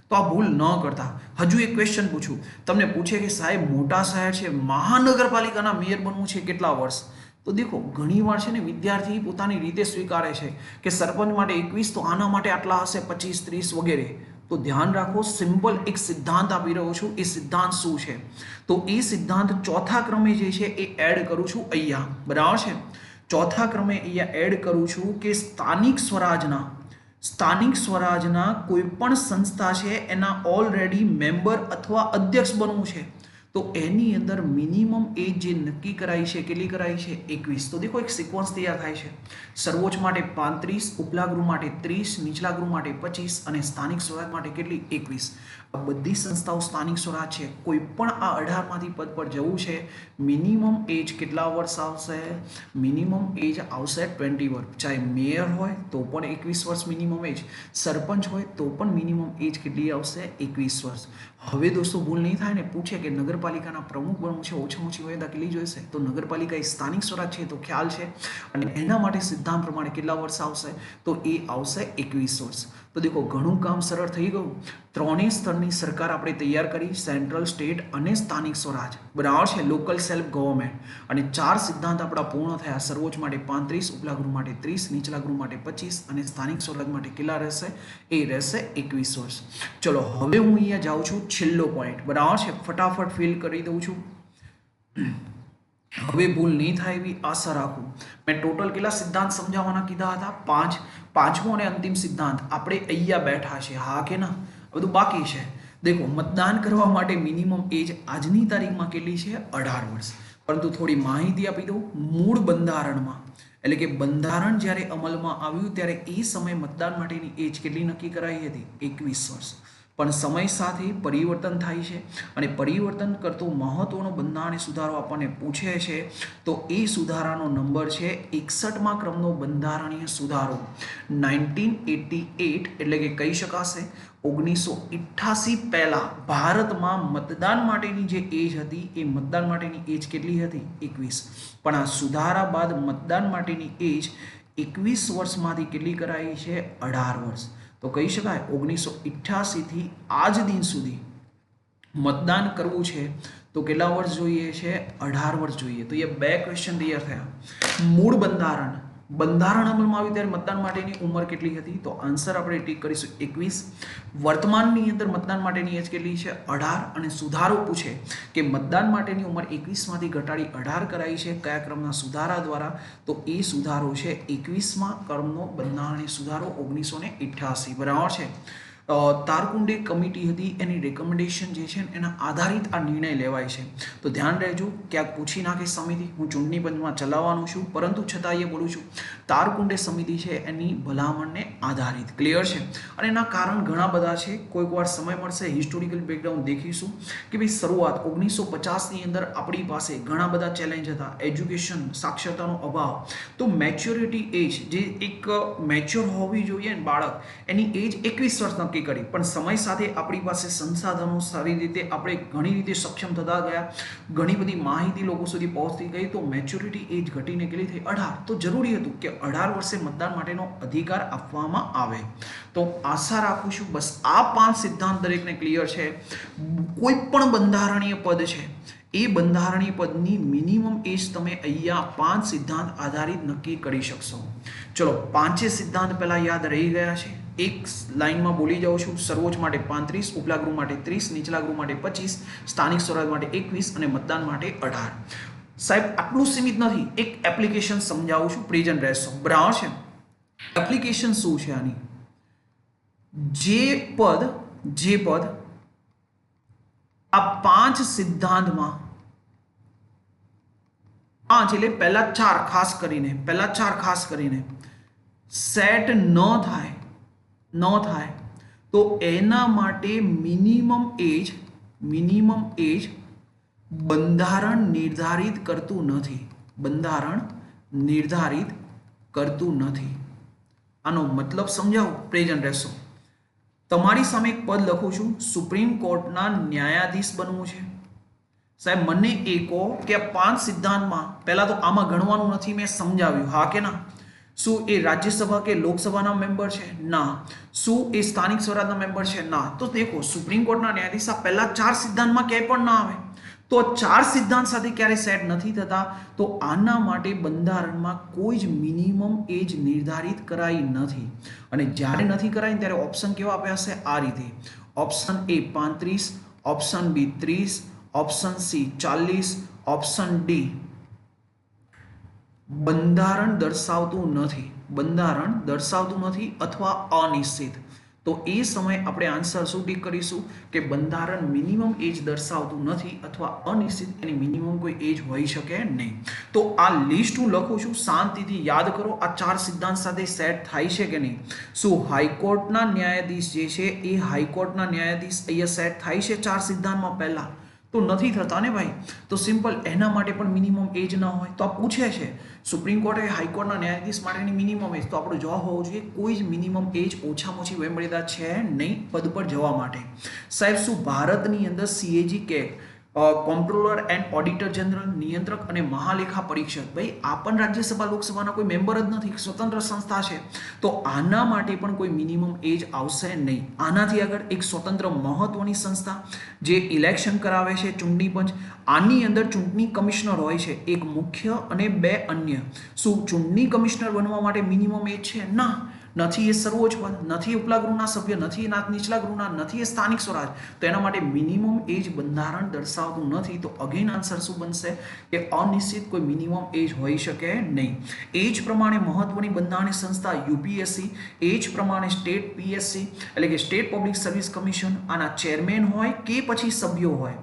તો આ ભૂલ ન કરતા. હજુ એક ક્વેશ્ચન પૂછું, તમને પૂછે કે સાહેબ મોટા શહેર છે, મહાનગરપાલિકાના મેયર બનવું છે, કેટલા વર્ષ? તો દેખો ઘણી વાર છે ને વિદ્યાર્થી પોતાની રીતે સ્વીકારે છે કે સરપંચ માટે 21 તો આના માટે આટલા હશે 25 30 વગેરે. તો ધ્યાન રાખો, સિમ્પલ એક સિદ્ધાંત આપી રહ્યો છું. એ સિદ્ધાંત શું છે? તો એ સિદ્ધાંત ચોથા ક્રમે જે છે એ એડ કરું છું અહીંયા. બરાબર છે? ચોથા ક્રમે અહીંયા એડ કરું છું કે સ્થાનિક સ્વરાજના કોઈ પણ સંસ્થા છે એના ઓલરેડી મેમ્બર અથવા અધ્યક્ષ બનવું છે તો એની અંદર મિનિમમ એજ જે નક્કી કરાઈ છે કેટલી કરાઈ છે? 21. તો દેખો એક સિક્વન્સ તૈયાર થાય છે. સર્વોચ્ચ માટે 35, ઉપલા ગૃહ માટે 30, નીચલા ગૃહ માટે 25 અને સ્થાનિક સ્વરાજ માટે કેટલી? 21. આ બધી સંસ્થાઓ સ્થાનિક સ્વરાજ છે. કોઈ પણ આ 18 માંથી પદ પર જવું છે, મિનિમમ એજ કેટલા વર્ષ આવશે? મિનિમમ એજ આવશે 20 વર્ષ. ચાહે મેયર હોય તો પણ 21 વર્ષ મિનિમમ એજ, સરપંચ હોય તો પણ મિનિમમ એજ કેટલી આવશે? 21 વર્ષ. હવે દોસ્તો ભૂલ નહીં થાય ને, પૂછે કે નગરપાલિકાના પ્રમુખ બનવું છે, ઓછામાં ઓછી વયતા કેટલી જોઈશે? તો નગરપાલિકા એ સ્થાનિક સ્વરાજ છે તો ખ્યાલ છે, અને એના માટે સિદ્ધાંત પ્રમાણે કેટલા વર્ષ આવશે? તો એ આવશે 21 વર્ષ. તો દેખો ઘણું કામ સરળ થઈ ગયું. 3 સ્તરની સરકાર આપણે તૈયાર કરી, સેન્ટ્રલ, સ્ટેટ અને સ્થાનિક સ્વરાજ. બરાબર છે? Local self government. અને 4 સિદ્ધાંત આપણા પૂર્ણ થયા. સર્વોચ્ચ માટે 35, ઉપલા ગૃહ માટે 30, નીચલા ગૃહ માટે 25 અને સ્થાનિક સ્વરાજ માટે કેટલા રહેશે? એ રહેશે 21 વર્ષ. ચલો હવે હું અહીંયા જાઉં છું છેલ્લો પોઈન્ટ. બરાબર છે? ફટાફટ ફિલ કરી દઉં છું. હવે ભૂલ નહીં થાય એવી આશા રાખું. મેં ટોટલ કેટલા સિદ્ધાંત સમજાવવાના કીધા હતા? 5. પાંચમો અને અંતિમ સિદ્ધાંત આપણે અહીંયા બેઠા છે. હા કે ના? બધું બાકી છે. દેખો મતદાન કરવા માટે મિનિમમ એજ આજની તારીખમાં કેટલી છે? 18 વર્ષ. પરંતુ થોડી માહિતી આપી દઉં. મૂળ બંધારણમાં એટલે કે બંધારણ જ્યારે અમલમાં આવ્યું ત્યારે એ સમયે મતદાન માટેની એજ કેટલી નક્કી કરાઈ હતી? 21 વર્ષ. પણ સમય સાથે પરિવર્તન થાય છે, અને પરિવર્તન કરતો મહત્વનો બંધારણીય સુધારો આપણને પૂછે છે તો એ સુધારાનો નંબર છે 61મા ક્રમનો બંધારણીય સુધારો 1988. એટલે કે કહી શકાશે 1988 પહેલા ભારતમાં મતદાન માટેની જે એજ હતી એ મતદાન માટેની એજ કેટલી હતી? 21. પણ આ સુધારા બાદ મતદાન માટેની એજ 21 વર્ષમાંથી કેટલી કરાઈ છે? 18 વર્ષ. તો કહી શકાય 1988 થી આજ દિન સુધી મતદાન કરવું છે તો કેટલા વર્ષ જોઈએ છે? 18 વર્ષ જોઈએ. તો એ બે ક્વેશ્ચન તૈયાર થયા. મૂળ બંધારણ અમલમાં આવ્યું ત્યારે મતદાન માટેની ઉંમર કેટલી હતી? તો આન્સર આપણે ટીક કરીશું 21. વર્તમાનની અંદર મતદાન માટેની એજ કેટલી છે? 18. અને સુધારો પૂછે કે મતદાન માટેની ઉંમર 21 માંથી ઘટાડી 18 કરાઈ છે કયા ક્રમના સુધારા દ્વારા? તો એ સુધારો છે 21માં ક્રમનો બંધારણીય સુધારો 1988. બરાબર છે. તારકુંડે કમિટી હતી એની રેકમેન્ડેશન જે છે એના આધારિત આ નિર્ણય લેવાય છે. તો ધ્યાન રહેજો, ક્યાંક પૂછી નાખે સમિતિ, હું ચૂંટણી પંચમાં ચલાવવાનું છું પરંતુ છતાં એ બોલું છું તારકુંડે સમિતિ છે એની ભલામણને આધારિત. ક્લિયર છે? અને એના કારણ ઘણા બધા છે. કોઈક વાર સમય મળશે હિસ્ટોરિકલ બેકગ્રાઉન્ડ દેખીશું કે ભાઈ શરૂઆત 1950ની અંદર આપણી પાસે ઘણા બધા ચેલેન્જ હતા. એજ્યુકેશન, સાક્ષરતાનો અભાવ. તો મેચ્યોરિટી એજ જે એક મેચ્યોર હોવી જોઈએ ને બાળક, એની એજ 21 વર્ષ નક્કી કરી. પણ સમય સાથે આપણી પાસે સંસાધનો સારી રીતે આપણે ઘણી રીતે સક્ષમ થતા ગયા, ઘણી બધી માહિતી લોકો સુધી પહોંચતી ગઈ, તો મેચ્યોરિટી એજ ઘટીને કેટલી થઈ? 18. તો જરૂરી હતું કે 18 વર્ષે મતદાન માટેનો અધિકાર આપવામાં આવે. તો આશા રાખું છું બસ આ 5 સિદ્ધાંત દરેકને ક્લિયર છે. કોઈ પણ બંધારણીય પદ છે એ બંધારણીય પદની મિનિમમ એજ તમે અહીંયા 5 સિદ્ધાંત આધારિત નક્કી કરી શકશો. ચલો, 5 સિદ્ધાંત પહેલા યાદ રહી ગયા છે. એક લાઇનમાં બોલી જાઉં છું. સર્વોચ્ચ માટે 35, ઉપલા ગૃહ માટે 30, નીચલા ગૃહ માટે 25, સ્થાનિક સ્વરાજ માટે 21 અને મતદાન માટે 18. સાહેબ આટલું સીમિત નથી, એક એપ્લિકેશન સમજાવું છું. પ્રેઝન્ટ રહેશો. બરાબર છે? એપ્લિકેશન શું છે આની? જે પદ આ 5 સિદ્ધાંતમાં 5 એટલે પહેલા 4 ખાસ કરીને સેટ ન થાય તો એના માટે મિનિમમ એજ બંધારણ નિર્ધારિત કરતું નથી. આનો મતલબ સમજાવું. પ્રેઝન્ટ રહેશો. તમારી સામે એક પદ લખું છું, સુપ્રીમ કોર્ટના ન્યાયાધીશ બનવું છે. સાહેબ મને એ કહો કે 5 સિદ્ધાંતમાં પહેલા તો આમાં ગણવાનું નથી, મેં સમજાવ્યું, હા કે ના? શું એ રાજ્યસભા કે લોકસભાના મેમ્બર છે? ના. શું એ સ્થાનિક સ્વરાજના મેમ્બર છે? ના. તો દેખો, સુપ્રીમ કોર્ટના ન્યાયાધીશ આ પહેલા 4 સિદ્ધાંતમાં ક્યાંય પણ ના આવે. તો 4 સિદ્ધાંત સાથે ક્યારે સેટ નથી થતા. તો આના માટે બંધારણમાં કોઈ જ મિનિમમ એજ નિર્ધારિત કરાઈ નથી. અને જ્યારે નથી કરાઈ ત્યારે ઓપ્શન કેવા આપ્યા છે? આ રીતે. Option A 35, option B 30, option C 40, option D બંધારણ દર્શાવતું નથી અથવા અનિશ્ચિત. તો એ સમયે આપણે આન્સર શું ટીક કરીશું કે બંધારણ મિનિમમ એજ દર્શાવતું નથી અથવા અનિશ્ચિત, એની મિનિમમ કોઈ એજ હોઈ શકે નહીં. તો આ લિસ્ટ હું લખું છું, શાંતિથી યાદ કરો. આ 4 સિદ્ધાંત સાથે સેટ થાય છે કે નહીં? શું હાઈકોર્ટના ન્યાયાધીશ જે છે એ હાઈકોર્ટના ન્યાયાધીશ અહીંયા સેટ થાય છે 4 સિદ્ધાંતમાં પહેલા? તો નથી થતા ને ભાઈ. તો સિમ્પલ એના માટે પણ મિનિમમ એજ ન હોય. તો આ પૂછે છે સુપ્રીમ કોર્ટે હાઈકોર્ટના ન્યાયાધીશ માટેની મિનિમમ એજ, તો આપણો જવાબ હોવો જોઈએ કોઈ જ મિનિમમ એજ ઓછામાં ઓછી વયમર્યાદા છે નહીં પદ પર જવા માટે. સાહેબ શું ભારતની અંદર CAG કે કોમ્પ્ટ્રોલર એન્ડ ઓડિટર જનરલ, નિયંત્રક અને મહાલેખા પરીક્ષક, ભાઈ આ પણ રાજ્યસભા લોકસભાના કોઈ મેમ્બર જ નથી, સ્વતંત્ર સંસ્થા છે. તો આના માટે પણ કોઈ મિનિમમ એજ આવશે નહીં. આનાથી આગળ એક સ્વતંત્ર મહત્વની સંસ્થા જે ઇલેક્શન કરાવે છે, ચૂંટણી પંચ. આની અંદર ચૂંટણી કમિશનર હોય છે, એક મુખ્ય અને 2 અન્ય. શું ચૂંટણી કમિશનર બનવા માટે મિનિમમ એજ છે? ના, નથી. એ સર્વોચ્ચ પદ નથી, ઉપલા ગૃહના સભ્ય નથી, નીચલા ગૃહના નથી, એ સ્થાનિક સ્વરાજ. તો એના માટે મિનિમમ એજ બંધારણ દર્શાવતું નથી. તો અગેન આન્સર શું બનશે કે અનિશ્ચિત કોઈ મિનિમમ એજ હોઈ શકે નહીં. એજ પ્રમાણે મહત્વની બંધારણીય સંસ્થા UPSC, એજ પ્રમાણે સ્ટેટ PSC એટલે કે સ્ટેટ પબ્લિક સર્વિસ કમિશન, આના ચેરમેન હોય કે પછી સભ્યો હોય,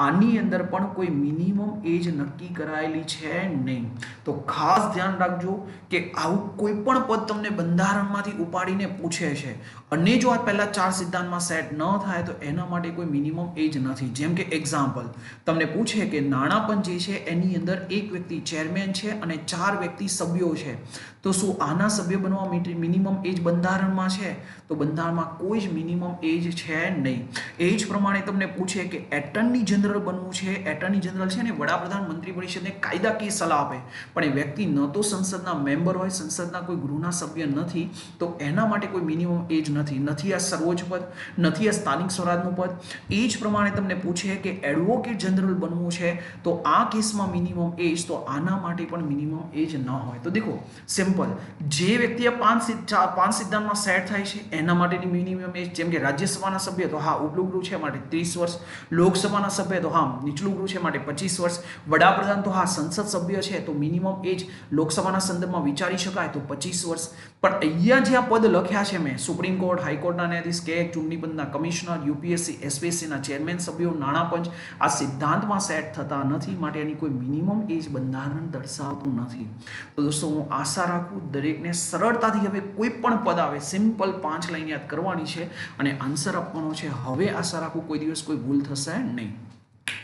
આની અંદર પણ કોઈ મિનિમમ એજ નક્કી કરાયેલી છે નહીં. તો ખાસ ધ્યાન રાખજો કે આવું કોઈ પણ પદ તમને બંધારણમાં સિદ્ધાંતમાંથી ઉપાડીને પૂછે છે અને જો આ પહેલા 4 સિદ્ધાંતમાં સેટ ન થાય તો એના માટે કોઈ મિનિમમ એજ નથી. જેમ કે એક્ઝામ્પલ તમને પૂછે કે નાણાપંચ જે છે એની અંદર એક વ્યક્તિ ચેરમેન છે અને 4 વ્યક્તિ સભ્યો છે, તો શું આના સભ્ય બનવા મિનિમમ એજ બંધારણમાં છે? તો બંધારણમાં કોઈ જ મિનિમમ એજ છે નહીં. એ જ પ્રમાણે તમને પૂછે કે એટર્ની જનરલ બનવું છે. એટર્ની જનરલ છે ને વડાપ્રધાન મંત્રી પરિષદને કાયદાકીય સલાહ આપે, પણ એ વ્યક્તિ ન તો સંસદના મેમ્બર હોય, સંસદના કોઈ ગૃહના સભ્ય નથી, તો એના માટે કોઈ મિનિમમ એજ નથી. નથી આ સર્વોચ્ચ પદ, નથી આ સ્થાનિક સ્વરાજનું પદ. એ જ પ્રમાણે તમને પૂછે કે એડવોકેટ જનરલ બનવું છે, તો આ કેસમાં મિનિમમ એજ, તો આના માટે પણ મિનિમમ એજ ન હોય. તો દેખો સિમ્પલ, જે વ્યક્તિ આ પાંચ સિદ્ધાંતમાં સેટ થાય છે એના માટેની મિનિમમ એજ, જેમ કે રાજ્યસભાના સભ્ય તો હા ઉપલું ગૃહ છે માટે 30 વર્ષ, લોકસભાના સભ્ય તો હા નીચલું ગૃહ છે માટે 25 વર્ષ, વડાપ્રધાન તો હા સંસદ સભ્ય છે તો મિનિમમ એજ લોકસભાના સંદર્ભમાં વિચારી શકાય તો 25 વર્ષ. પણ અહીંયા જે આ પદ લખ્યા છે મેં, સુપ્રીમ કોર્ટ, હાઈકોર્ટના ન્યાયાધીશ, કે ચૂંટણી પંચના કમિશનર, યુપીએસસી, એસપીએસસીના ચેરમેન સભ્યો, નાણાપંચ, આ સિદ્ધાંતમાં સેટ થતા નથી, માટે એની કોઈ મિનિમમ એજ બંધારણ દર્શાવતું નથી. તો દોસ્તો હું આશા રાખું દરેકને સરળતાથી હવે કોઈ પણ પદ આવે સિમ્પલ 5 લાઈન યાદ કરવાની છે અને આન્સર આપવાનો છે. હવે આશા રાખું કોઈ દિવસ કોઈ ભૂલ થશે નહીં.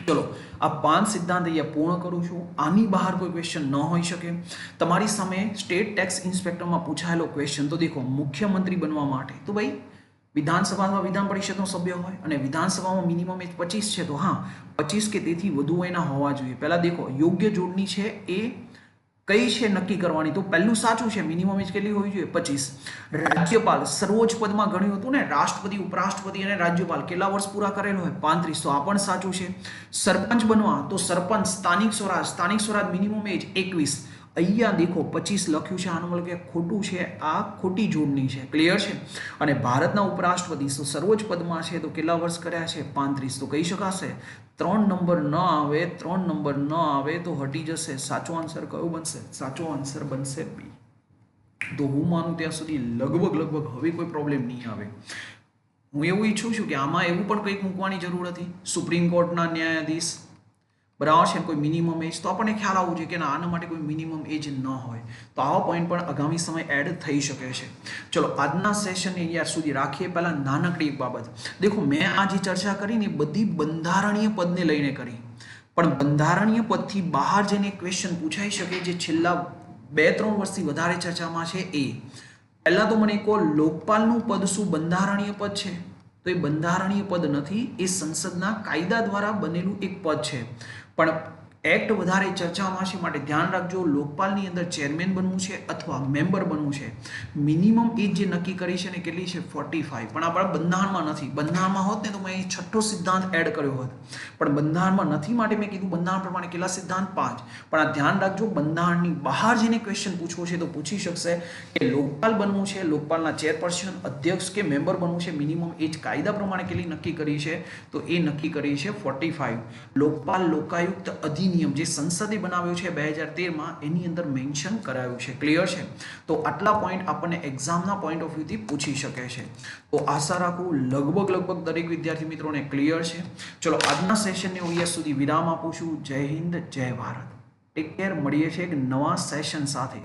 ચલો આ 5 સિદ્ધાંત અહીંયા પૂર્ણ કરું છું. આની બહાર કોઈ ક્વેશ્ચન ન હોઈ શકે. તમારી સામે સ્ટેટ ટેક્સ ઇન્સ્પેક્ટરમાં પૂછાયેલો ક્વેશ્ચન તો દેખો, મુખ્યમંત્રી બનવા માટે તો ભાઈ વિધાનસભામાં વિધાન પરિષદનો સભ્ય હોય અને વિધાનસભામાં મિનિમમ એજ 25 છે, તો હા 25 કે તેથી વધુ એના હોવા જોઈએ. પહેલા દેખો યોગ્ય જોડણી છે એ કઈ છે નક્કી કરવાની, તો પહેલું સાચું છે, મિનિમમ એજ કેટલી હોવી જોઈએ 25. રાજ્યપાલ સર્વોચ્ચ પદમાં ગણ્યું હતું ને, રાષ્ટ્રપતિ, ઉપરાષ્ટ્રપતિ અને રાજ્યપાલ કેટલા વર્ષ પૂરા કરેલો હોય 35, તો આ પણ સાચું છે. સરપંચ બનવા તો સરપંચ, સ્થાનિક સ્વરાજ મિનિમમ એજ 21. અહીંયા દેખો 25 લખ્યું છે, આનો મતલબ કે ખોટું છે, આ ખોટી જોડણી છે. ક્લિયર છે. અને ભારતના ઉપરાષ્ટ્રપતિ તો સર્વોચ્ચ પદમાં છે તો કેટલા વર્ષ કર્યા છે 35, તો કહી શકાશે 3 નંબર ન આવે, 3 નંબર ન આવે તો હટી જશે. સાચો આન્સર કયો બનશે? સાચો આન્સર બનશે બી. તો હું માનું ત્યાં સુધી લગભગ હવે કોઈ પ્રોબ્લેમ નહીં આવે. હું એવું ઈચ્છું છું કે આમાં એવું પણ કંઈક મૂકવાની જરૂર હતી, સુપ્રીમ કોર્ટના ન્યાયાધીશ બરાબર છે, કોઈ મિનિમમ એજ, તો આપણને ખ્યાલ આવવું જોઈએ કે ના આના માટે કોઈ મિનિમમ એજ ન હોય. તો આવા પોઈન્ટ પણ આગામી સમય એડ થઈ શકે છે. ચલો આજના સેશનને અહીંયા સુધી રાખીએ. પહેલા નાનકડી એક બાબત દેખો, મેં આ જે ચર્ચા કરી ને બધી બંધારણીય પદને લઈને કરી, પણ બંધારણીય પદથી બહાર જઈને ક્વેશ્ચન પૂછાઈ શકે જે છેલ્લા 2-3 વર્ષથી વધારે ચર્ચામાં છે. એ પહેલા તો મને કહો, લોકપાલનું પદ શું બંધારણીય પદ છે? તો એ બંધારણીય પદ નથી, એ સંસદના કાયદા દ્વારા બનેલું એક પદ છે. પણ એક્ટ વધારે ચર્ચામાં છે માટે ધ્યાન રાખજો. લોકપાલની અંદર ચેરમેન બનવું છે અથવા મેમ્બર બનવું છે. મિનિમમ એજ જે નક્કી કરી છે ને કેટલી છે 45, પણ આપણા બંધારણમાં નથી. બંધારણમાં હોત ને તો મેં 6થો સિદ્ધાંત એડ કર્યો હોત, પણ બંધારણમાં નથી માટે મેં કીધું બંધારણ પ્રમાણે કેટલા સિદ્ધાંત 5. પણ આ ધ્યાન રાખજો, બંધારણની બહાર જઈને ક્વેશ્ચન પૂછવો છે તો પૂછી શકશે કે લોકપાલ બનવું છે, લોકપાલના ચેરપર્સન, અધ્યક્ષ કે મેમ્બર બનવું છે, મિનિમમ એજ કાયદા પ્રમાણે કેટલી નક્કી કરી છે? તો એ નક્કી કરી છે 45. લોકપાલ લોકાયુક્ત અધિનિયમ જે સંસદે બનાવ્યો છે 2013માં, એની અંદર મેન્શન કરાયું છે. ક્લિયર છે. તો આટલા પોઈન્ટ આપણને એક્ઝામના પોઈન્ટ ઓફ વ્યૂથી પૂછી શકે છે. તો આશા રાખું લગભગ દરેક વિદ્યાર્થી મિત્રોને ક્લિયર છે. ચલો આજના સેશનને હું અહીંયા સુધી વિરામ આપું છું. જય હિન્દ, જય ભારત. Take care. મળીએ છીએ એક નવા સેશન સાથે.